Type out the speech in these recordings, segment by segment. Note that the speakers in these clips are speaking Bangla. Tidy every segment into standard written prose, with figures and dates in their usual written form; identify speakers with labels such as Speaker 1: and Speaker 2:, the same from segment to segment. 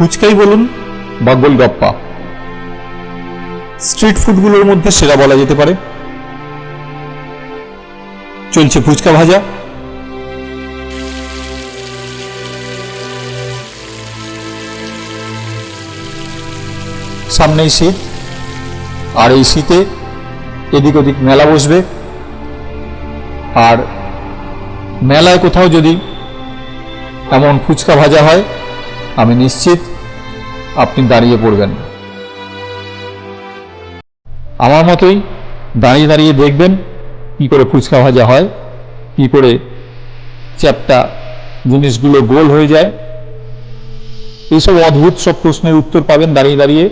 Speaker 1: ফুচকাই বলুন বা গোলগাপ্পা, স্ট্রিট ফুডগুলোর মধ্যে সেরা বলা যেতে পারে। চলছে ফুচকা ভাজা, সামনেই শীত, আর এই শীতে এদিক ওদিক মেলা বসবে, আর মেলায় কোথাও যদি এমন ফুচকা ভাজা হয় আমি নিশ্চিত আপনি দাঁড়িয়ে পড়বেন। আমার মতোই দাঁড়িয়ে দাঁড়িয়ে দেখবেন কি করে ফুচকা ভাজা হয়, কি করে চ্যাপ্টা জিনিসগুলো গোল হয়ে যায়। এইসব অদ্ভুত সব প্রশ্নের উত্তর পাবেন দাঁড়িয়ে দাঁড়িয়ে।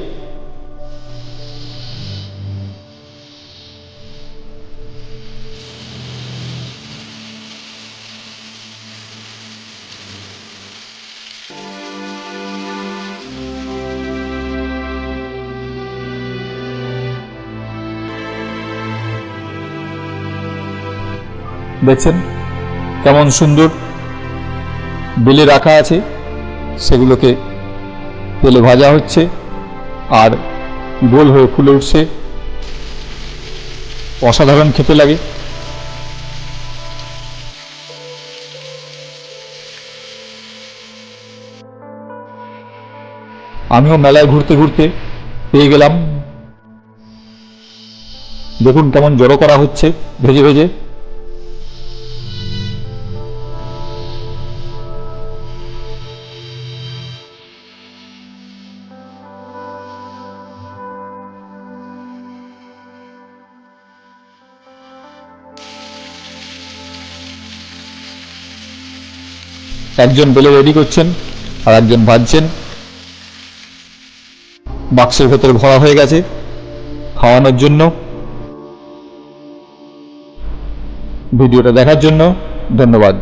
Speaker 1: দেখছেন কেমন সুন্দর বেলে রাখা আছে, সেগুলোকে তেলে ভাজা হচ্ছে আর গোল হয়ে ফুলে উঠছে। অসাধারণ খেতে লাগে। আমিও মেলায় ঘুরতে ঘুরতে পেয়ে গেলাম। দেখুন কেমন জড়ো করা হচ্ছে ভেজে ভেজে। একজন বেলে রেডি করছেন আর একজন ভাজছেন। বাক্সের ভেতরে ভরা হয়ে গেছে খাওয়ানোর জন্য। ভিডিওটা দেখার জন্য ধন্যবাদ।